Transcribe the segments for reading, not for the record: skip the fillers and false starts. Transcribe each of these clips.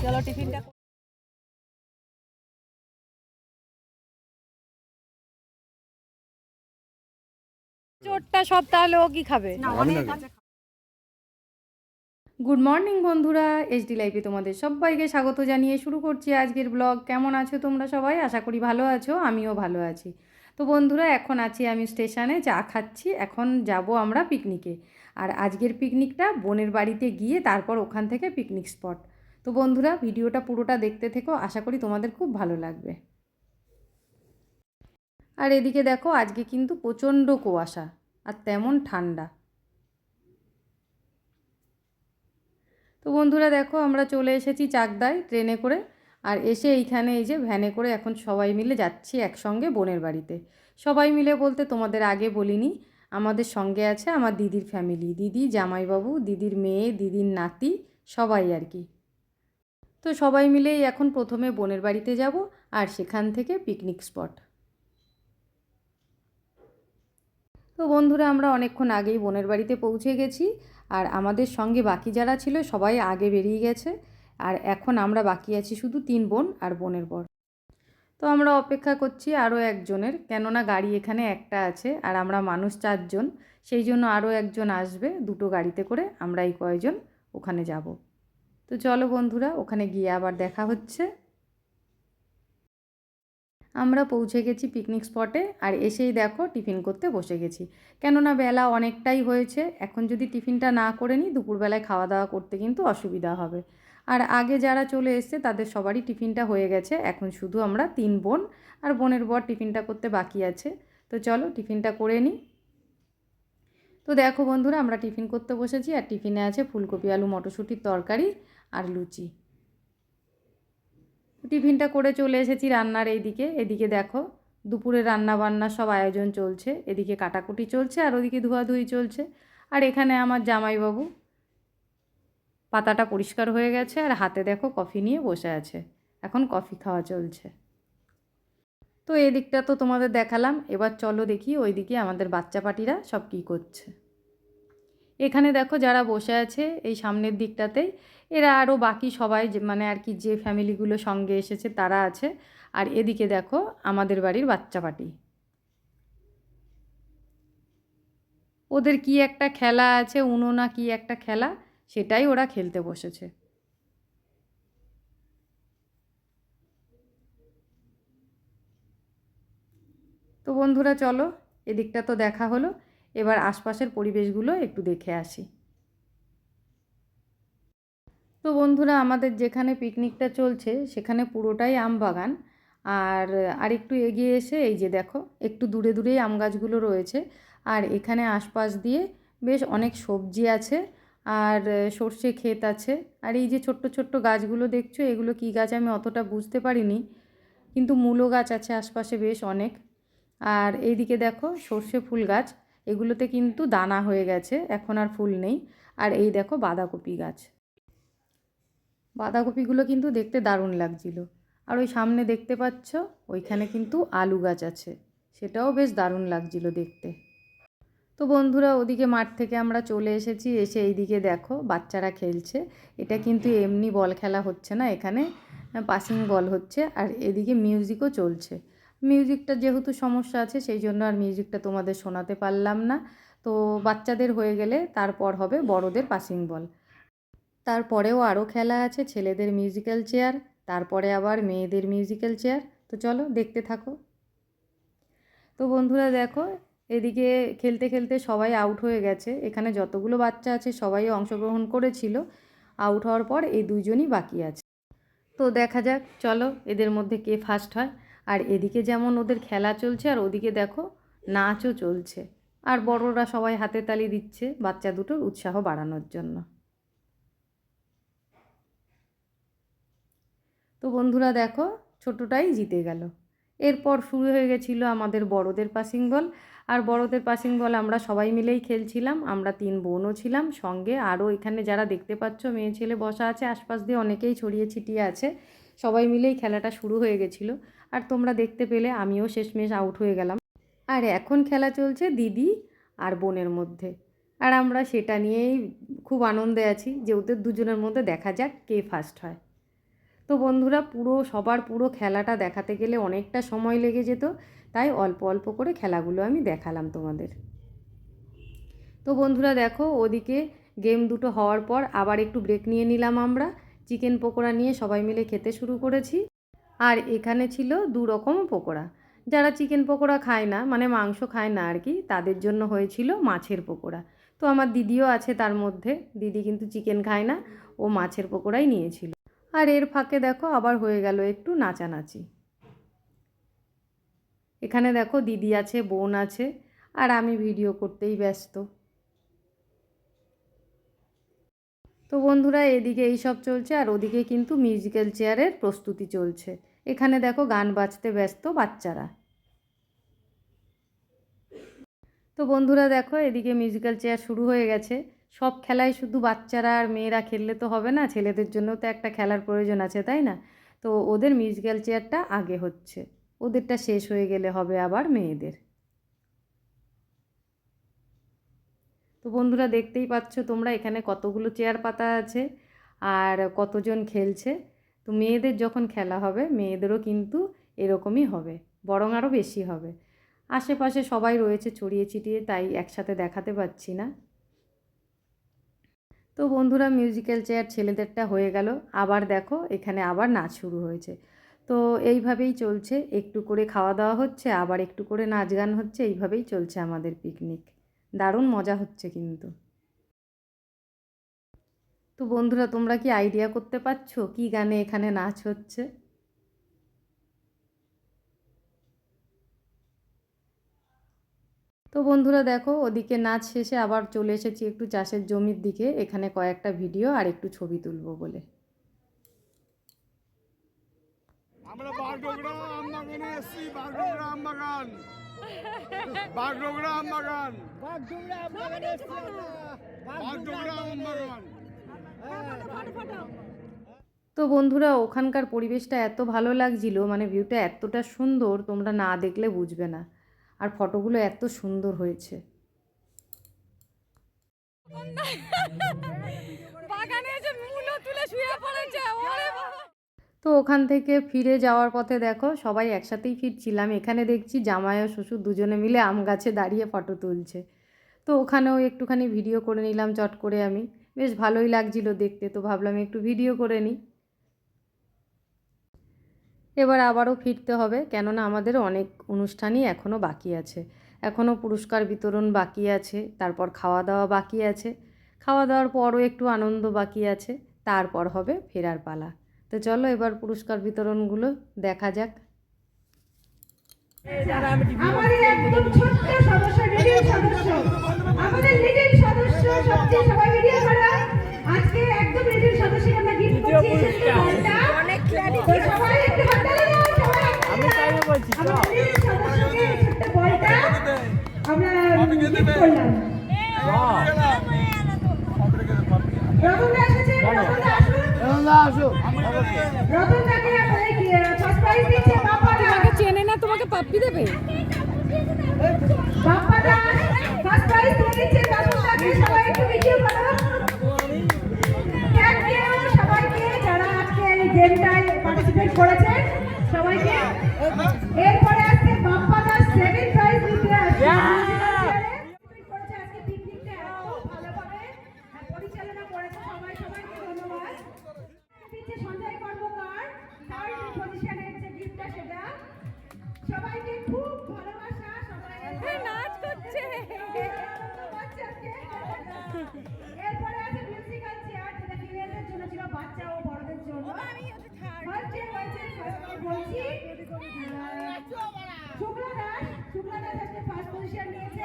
চলো টিফিনটা। চোরটা সব তাহলে ও কি খাবে? গুড মর্নিং বন্ধুরা, এইচডি লাইফে তোমাদের সবাইকে স্বাগত জানিয়ে শুরু করছি আজকের ব্লগ। কেমন আছো তোমরা সবাই? আশা করি ভালো আছো, আমিও ভালো আছি। তো বন্ধুরা, এখন আছি আমি স্টেশনে, চা খাচ্ছি। এখন যাব আমরা পিকনিকে। আর আজকের পিকনিকটা বোনের বাড়িতে গিয়ে তারপর ওখান থেকে পিকনিক স্পট। তো বন্ধুরা, ভিডিওটা পুরোটা দেখতে থেকো, আশা করি তোমাদের খুব ভালো লাগবে। আর এদিকে দেখো, আজকে কিন্তু প্রচণ্ড কুয়াশা আর তেমন ঠান্ডা। তো বন্ধুরা দেখো, আমরা চলে এসেছি চাকদায় ট্রেনে করে। আর এসে এইখানে এই যে ভ্যানে করে এখন সবাই মিলে যাচ্ছি একসঙ্গে বোনের বাড়িতে। সবাই মিলে বলতে তোমাদের আগে বলিনি, আমাদের সঙ্গে আছে আমার দিদির ফ্যামিলি, দিদি, জামাইবাবু, দিদির মেয়ে, দিদির নাতি, সবাই আর কি। তো সবাই মিলেই এখন প্রথমে বোনের বাড়িতে যাব, আর সেখান থেকে পিকনিক স্পট। তো বন্ধুরা, আমরা অনেকক্ষণ আগেই বোনের বাড়িতে পৌঁছে গেছি। আর আমাদের সঙ্গে বাকি যারা ছিল সবাই আগে বেরিয়ে গেছে। আর এখন আমরা বাকি আছি শুধু 3 বোন আর বোনের বর। তো আমরা অপেক্ষা করছি আরও একজনের, কেননা গাড়ি এখানে একটা আছে আর আমরা মানুষ 4 জন। সেই জন্য আরও একজন আসবে, দুটো গাড়িতে করে আমরা এই কয়জন ওখানে যাব। তো চলো বন্ধুরা, ওখানে গিয়ে আবার দেখা হচ্ছে। আমরা পৌঁছে গেছি পিকনিক স্পটে। আর এসেই দেখো টিফিন করতে বসে গেছি, কেননা বেলা অনেকটাই হয়েছে। এখন যদি টিফিনটা না করে নিই, দুপুরবেলায় খাওয়া দাওয়া করতে কিন্তু অসুবিধা হবে। আর আগে যারা চলে এসছে তাদের সবারই টিফিনটা হয়ে গেছে, এখন শুধু আমরা 3 বোন আর বোনের বর টিফিনটা করতে বাকি আছে। তো চলো টিফিনটা করে নিই। তো দেখো বন্ধুরা, আমরা টিফিন করতে বসেছি। আর টিফিনে আছে ফুলকপি আলু মটরশুঁটির তরকারি আর লুচি। টিফিনটা করে চলে এসেছি রান্নার এইদিকে। এদিকে দেখো দুপুরে রান্না বান্না সব আয়োজন চলছে, এদিকে কাটাকুটি চলছে আর ওদিকে ধোয়াধুয়ি চলছে। আর এখানে আমার জামাইবাবু পাতাটা পরিষ্কার হয়ে গেছে আর হাতে দেখো কফি নিয়ে বসে আছে, এখন কফি খাওয়া চলছে। তো এদিকটা তো তোমাদের দেখালাম, এবার চলো দেখি ওইদিকে আমাদের বাচ্চা পাটিরা সব কী করছে। এখানে দেখো যারা বসে আছে এই সামনের দিকটাতেই, এরা আরও বাকি সবাই মানে আর কি যে ফ্যামিলিগুলো সঙ্গে এসেছে তারা আছে। আর এদিকে দেখো আমাদের বাড়ির বাচ্চা পাটি, ওদের কি একটা খেলা আছে, উনো না কি একটা খেলা, সেটাই ওরা খেলতে বসেছে। তো বন্ধুরা চলো, এদিকটা তো দেখা হলো, এবার আশপাশের পরিবেশগুলো একটু দেখে আসি। তো বন্ধুরা, আমাদের যেখানে পিকনিকটা চলছে সেখানে পুরোটাই আম বাগান। আর আরেকটু এগিয়ে এসে এই যে দেখো একটু দূরে দূরেই আম গাছগুলো রয়েছে। আর এখানে আশপাশ দিয়ে বেশ অনেক সবজি আছে, আর সর্ষে ক্ষেত আছে। আর এই যে ছোট্ট ছোট্ট গাছগুলো দেখছো, এগুলো কী গাছ আমি অতটা বুঝতে পারিনি, কিন্তু মূলো গাছ আছে আশপাশে বেশ অনেক। আর এইদিকে দেখো সর্ষে ফুল গাছ, এগুলোতে কিন্তু দানা হয়ে গেছে, এখন আর ফুল নেই। আর এই দেখো বাঁধাকপি গাছ, বাঁধাকপিগুলো কিন্তু দেখতে দারুণ লাগছিল। আর ওই সামনে দেখতে পাচ্ছ ওইখানে কিন্তু আলু গাছ আছে, সেটাও বেশ দারুণ লাগছিল দেখতে। তো বন্ধুরা, ওদিকে মাঠ থেকে আমরা চলে এসেছি, এসে এইদিকে দেখো বাচ্চারা খেলছে। এটা কিন্তু এমনি বল খেলা হচ্ছে না, এখানে পাসিং বল হচ্ছে। আর এদিকে মিউজিকও চলছে। মিউজিকটা যেহেতু সমস্যা আছে সেই জন্য আর মিউজিকটা তোমাদের শোনাতে পারলাম না। তো বাচ্চাদের হয়ে গেলে তারপর হবে বড়দের পাসিং বল। তারপরেও আরও খেলা আছে, ছেলেদের মিউজিক্যাল চেয়ার, তারপরে আবার মেয়েদের মিউজিক্যাল চেয়ার। তো চলো দেখতে থাকো। তো বন্ধুরা দেখো, এদিকে খেলতে খেলতে সবাই আউট হয়ে গেছে। এখানে যতগুলো বাচ্চা আছে সবাই অংশগ্রহণ করেছিল, আউট হওয়ার পর এই দুইজনই বাকি আছে। তো দেখা যাক, চলো এদের মধ্যে কে ফার্স্ট হয়। আর এদিকে যেমন ওদের খেলা চলছে, আর ওদিকে দেখো নাচও চলছে। আর বড়রা সবাই হাতে তালি দিচ্ছে বাচ্চা দুটোর উৎসাহ বাড়ানোর জন্য। তো বন্ধুরা দেখো, ছোটোটাই জিতে গেল। এরপর শুরু হয়ে গেছিলো আমাদের বড়দের পাসিং বল। আর বড়দের পাসিং বল আমরা সবাই মিলেই খেলছিলাম, আমরা 3 বোনও ছিলাম সঙ্গে। আরও এখানে যারা দেখতে পাচ্ছ মেয়ে ছেলে বসা আছে, আশপাশ দিয়ে অনেকেই ছড়িয়ে ছিটিয়ে আছে, সবাই মিলেই খেলাটা শুরু হয়ে গেছিলো। আর তোমরা দেখতে পেলে আমিও শেষমেশ আউট হয়ে গেলাম। আর এখন খেলা চলছে দিদি আর বোনের মধ্যে। আর আমরা সেটা নিয়েই খুব আনন্দে আছি যে ওদের দুজনের মধ্যে দেখা যাক কে ফার্স্ট হয়। তো বন্ধুরা সবার পুরো খেলাটা দেখাতে গেলে অনেকটা সময় লেগে যেত, তাই অল্প অল্প করে খেলাগুলো আমি দেখালাম তোমাদের। তো বন্ধুরা দেখো, ওদিকে গেম দুটো হওয়ার পর আবার একটু ব্রেক নিয়ে নিলাম আমরা। চিকেন পকোড়া নিয়ে সবাই মিলে খেতে শুরু করেছি। আর এখানে ছিল 2 রকম পকোড়া। যারা চিকেন পকোড়া খায় না, মানে মাংস খায় না আর কি, তাদের জন্য হয়েছিল মাছের পকোড়া। তো আমার দিদিও আছে তার মধ্যে, দিদি কিন্তু চিকেন খায় না, ও মাছের পকোড়াই নিয়েছিল। আর এর ফাঁকে দেখো আবার হয়ে গেল একটু নাচানাচি। এখানে দেখো দিদি আছে, বোন আছে, আর আমি ভিডিও করতেই ব্যস্ত। তো বন্ধুরা এদিকে এই সব চলছে, আর ওদিকে কিন্তু মিউজিক্যাল চেয়ারের প্রস্তুতি চলছে। এখানে দেখো গান বাজতে ব্যস্ত বাচ্চারা। তো বন্ধুরা দেখো এদিকে মিউজিক্যাল চেয়ার শুরু হয়ে গেছে। সব খেলায় শুধু বাচ্চারা আর মেয়েরা খেললে তো হবে না, ছেলেদের জন্য তো একটা খেলার প্রয়োজন আছে, তাই না? তো ওদের মিউজিক্যাল চেয়ারটা আগে হচ্ছে, ওদেরটা শেষ হয়ে গেলে হবে আবার মেয়েদের। তো বন্ধুরা দেখতেই পাচ্ছ তোমরা এখানে কতগুলো চেয়ার পাতা আছে আর কতজন খেলছে। তো মেয়েদের যখন খেলা হবে মেয়েদেরও কিন্তু এরকমই হবে, বরং আরও বেশি হবে। আশেপাশে সবাই রয়েছে ছড়িয়ে ছিটিয়ে, তাই একসাথে দেখাতে পাচ্ছি না। তো বন্ধুরা মিউজিক্যাল চেয়ার ছেলেদেরটা হয়ে গেল, আবার দেখো এখানে আবার নাচ শুরু হয়েছে। তো এইভাবেই চলছে, একটু করে খাওয়া দাওয়া হচ্ছে, আবার একটু করে নাচ গান হচ্ছে, এইভাবেই চলছে আমাদের পিকনিক। দারুণ মজা হচ্ছে কিন্তু। তো বন্ধুরা তোমরা কি আইডিয়া করতে পারছো কি গানে এখানে নাচ হচ্ছে? তো বন্ধুরা দেখো ওদিকে নাচ শেষে আবার চলে এসেছি একটু চাষের জমির দিকে, এখানে কয়েকটা ভিডিও আর একটু ছবি তুলবো বলে। আমরা বাগডোগরা আমবাগানে এসেছি, বাগডোগরা আমবাগান, বাগডোগরা আমবাগান, বাগডোগরা আমবাগানে এসেছি আমরা, বাগডোগরা আমবাগান। তো বন্ধুরা ওখানকার পরিবেশটা এত ভালো লাগছিল, মানে ভিউটা এতটা সুন্দর, তোমরা না দেখলে বুঝবে না। আর ফটোগুলো এত সুন্দর হয়েছে। তো ওখান থেকে ফিরে যাওয়ার পথে দেখো সবাই একসাথেই ফিরছিলাম, এখানে দেখছি জামাই ও শ্বশুর দুজনে মিলে আম গাছে দাঁড়িয়ে ফটো তুলছে। তো ওখানেও একটুখানি ভিডিও করে নিলাম চট করে আমি, বেশ ভালোই লাগছিল দেখতে, তো ভাবলাম একটু ভিডিও করে নিই। এবার আবারও ফিরতে হবে, কেননা আমাদের অনেক অনুষ্ঠানই এখনও বাকি আছে। এখনও পুরস্কার বিতরণ বাকি আছে, তারপর খাওয়া দাওয়া বাকি আছে, খাওয়া দাওয়ার পরও একটু আনন্দ বাকি আছে, তারপর হবে ফেরার পালা। তো চলো এবার পুরস্কার বিতরণগুলো দেখা যাক। আমাদের একদম ছোট্ট সদস্য, লিডল সদস্য, আমাদের লিডল সদস্য সবচেয়ে সবাই ভিডিও করা। আজকে একদম লিডল সদস্যকে আমরা গিফট করছি এই বলটা। অনেক ক্লারিটি, সবাই একটু হাততালি দাও সবাই। আমি তাই বলছি, আমাদের লিডল সদস্যকে ছোট্ট বলটা আমরা গিফট করলাম। রতনদা এসেছে, রতনদা আসুন, রতনদা আসুন, রতনদাকে ফার্স্ট প্রাইজ দিচ্ছে বাপ্পাদা। চেনে না তোমাকে পাপ্পি দেবে? বাপ্পাদা ফার্স্ট প্রাইজ দিচ্ছে রতনদাকে, সবাই একটু ভিডিও করো। থ্যাংক ইউ সবাইকে যারা আজকে এই গেমটায় পার্টিসিপেট করেছেন সবাইকে। এরপরে আজকে বাপ্পাদা সেকেন্ড প্রাইজ দিতে আসছে। আজকে পিকনিকটা এত ভালোভাবে পরিচালনা করেছে, সবাইকে ধন্যবাদ দিচ্ছে। সঞ্জয় কর্মকার থার্ড পজিশনে যে গিফটটা, সেটা সবাইকে খুব ভালোবাসা, সবাই নাচ করছে। এরপরে আছে মিউজিক্যাল চেয়ার, যেটা ফিমেলদের জন্য ছিল, বাচ্চা ও বড়দের জন্য। হয়েছে বলছি শুক্লা দাস আজকে ফার্স্ট পজিশন নিয়েছে।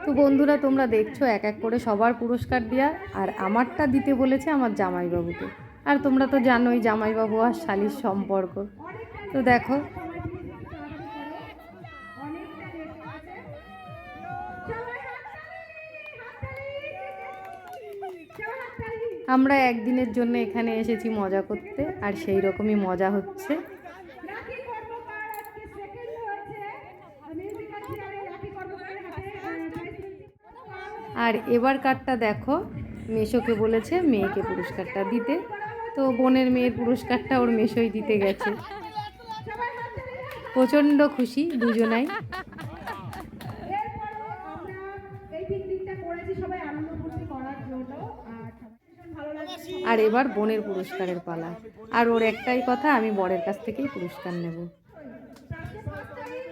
তো বন্ধুরা তোমরা দেখছো এক এক করে সবার পুরস্কার দেওয়া, আর আমারটা দিতে বলেছে আমার জামাইবাবুকে। আর তোমরা তো জানোই জামাইবাবু আর শালির সম্পর্ক। তো দেখো আমরা একদিনের জন্য এখানে এসেছি মজা করতে, আর সেই রকমই মজা হচ্ছে। আর এবার কার্ডটা দেখো, মেশোকে বলেছে মেয়েকে পুরস্কারটা দিতে। তো বোনের মেয়ের পুরস্কারটা ওর মেশোই দিতে গেছে। সবাই হাত তালি দাও। প্রচণ্ড খুশি দুজনাই। এরপরও আমরা এই পিকনিকটা করেছি সবাই আনন্দ ফুর্তি করার জন্য, আর ভীষণ ভালো লাগছে। আর এবার বোনের পুরস্কারের পালা। আর ওর একটাই কথা, আমি বরের কাছ থেকেই পুরস্কার নেব। আজকে ফার্স্ট টাইম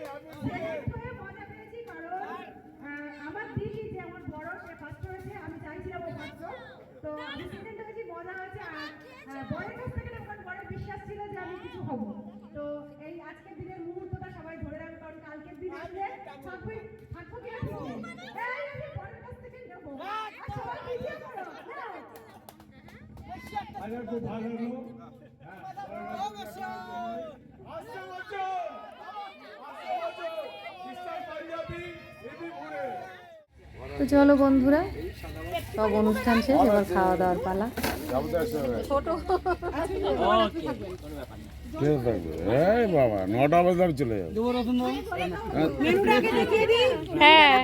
সেকেন্ড হয়ে মজা পেয়েছি, কারণ আমার দিদি যে আমার বড় সে ফার্স্ট হয়েছে, আমি চাইছিলাম ও ফার্স্ট হোক, তো আমি সেকেন্ড হয়েছি, মজা হয়েছে। আর বরের কাছ থেকে না, কারণ বরের বিশ্বাস ছিল যে আমি কিছু হব। তো এই আজকের দিনের মুহূর্তটা সবাই ধরে রাখবে, কারণ কালকের দিন আসলে থাকবে থাকবো কিনা ঠিক নেই। এই আমি বরের কাছ থেকে নেব, আর সবাই ভিডিও করো নাও। আরে খুব ভালো হলো। আসছে বছর খ্রিস্টান পাঞ্জাবি এবি ঘুরে তো চলো বন্ধুরা, সব অনুষ্ঠান শেষ, এবার খাওয়া দাওয়ার পালা। এই বাবা 9টা বাজে আমি চলে যাবো। হ্যাঁ,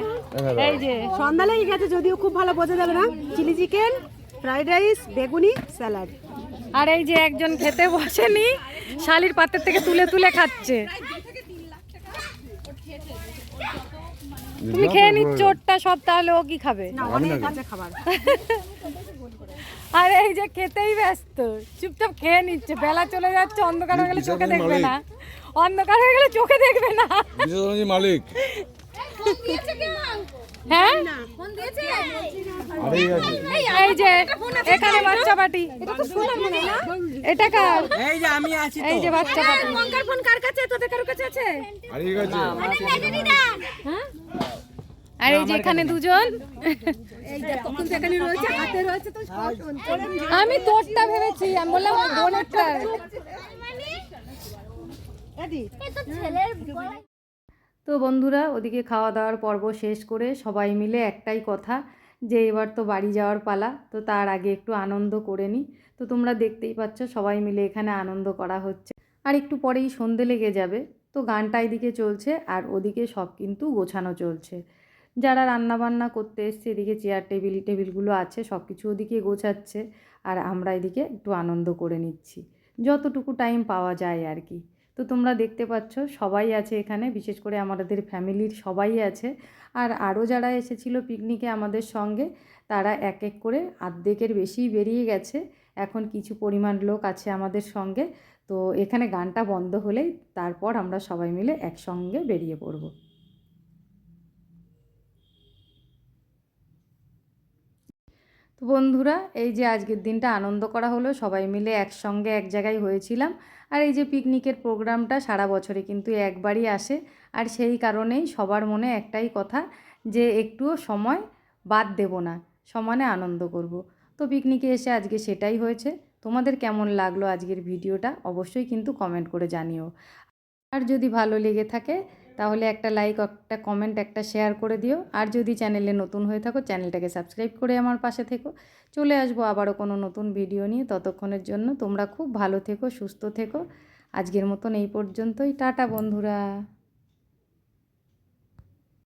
এই যে সন্ধ্যা লেগে গেছে, যদিও খুব ভালো বোঝা যাবে না। চিলি চিকেন, ফ্রাইড রাইস, বেগুনি, স্যালাড। আর এই যে একজন খেতে বসেনি, শালির পাত্রের থেকে তুলে তুলে খাচ্ছে। তুমি খেয়ে নিচ্ছ ওরটা সব, তাহলে ও কি খাবে? না, অনেক আছে খাবার। আর এই যে খেতেই ব্যস্ত, চুপচাপ খেয়ে নিচ্ছে। বেলা চলে যাচ্ছে, অন্ধকার হয়ে গেলে চোখে দেখবে না, অন্ধকার হয়ে গেলে চোখে দেখবে না। মালিক হ্যাঁ, আরে আছে এই যে এখানে বাচ্চা পাটি, এটা কার? এই যে আমি আছি। এই যে বাচ্চা পাটি। মঙ্কার ফোন কার কাছে? তোদের কারোর কাছে আছে? আরে আছে আর এই যে এখানে দুজন। এই দেখো, কিন্তু এখানে রয়েছে, হাতে রয়েছে। তো আমি তোরটা ভেবেছি, আমি বললাম বোনেরটা। এদি তো বন্ধুরা, ওদিকে খাওয়া দাওয়ার পর্ব শেষ করে সবাই মিলে একটাই কথা, যে এবার তো বাড়ি যাওয়ার পালা, তো তার আগে একটু আনন্দ করে নিই। তো তোমরা দেখতেই পাচ্ছ সবাই মিলে এখানে আনন্দ করা হচ্ছে। আর একটু পরেই সন্ধে লেগে যাবে, তো গানটা এদিকে চলছে আর ওদিকে সব কিন্তু গোছানো চলছে। যারা রান্না বান্না করতে এসছে, এদিকে চেয়ার টেবিলগুলো আছে, সব কিছু ওদিকে গোছাচ্ছে। আর আমরা এদিকে একটু আনন্দ করে নিচ্ছি, যতটুকু টাইম পাওয়া যায় আর কি। তো তোমরা দেখতে পাচ্ছ সবাই আছে এখানে, বিশেষ করে আমাদের ফ্যামিলির সবাই আছে। আর আরও যারা এসেছিলো পিকনিকে আমাদের সঙ্গে, তারা এক এক করে অর্ধেকের বেশিই বেরিয়ে গেছে। এখন কিছু পরিমাণ লোক আছে আমাদের সঙ্গে। তো এখানে গানটা বন্ধ হলেই তারপর আমরা সবাই মিলে একসঙ্গে বেরিয়ে পড়ব। তো বন্ধুরা, এই যে আজকের দিনটা আনন্দ করা হলো, সবাই মিলে একসঙ্গে এক জায়গায় হয়েছিলাম। আর এই যে পিকনিকের প্রোগ্রামটা সারা বছরে কিন্তু একবারই আসে, আর সেই কারণেই সবার মনে একটাই কথা, যে একটুও সময় বাদ দেব না, সমানে আনন্দ করব। তো পিকনিকে এসে আজকে সেটাই হয়েছে। তোমাদের কেমন লাগলো আজকের ভিডিওটা অবশ্যই কিন্তু কমেন্ট করে জানিও। আর যদি ভালো লেগে থাকে তাহলে একটা লাইক, একটা কমেন্ট, একটা শেয়ার করে দিও। আর যদি চ্যানেলে নতুন হয়ে থাকো, চ্যানেলটাকে সাবস্ক্রাইব করে আমার পাশে থেকো। চলে আসবো আবারও কোনো নতুন ভিডিও নিয়ে। ততক্ষণের জন্য তোমরা খুব ভালো থেকো, সুস্থ থেকো। আজকের মতন এই পর্যন্তই। টাটা বন্ধুরা।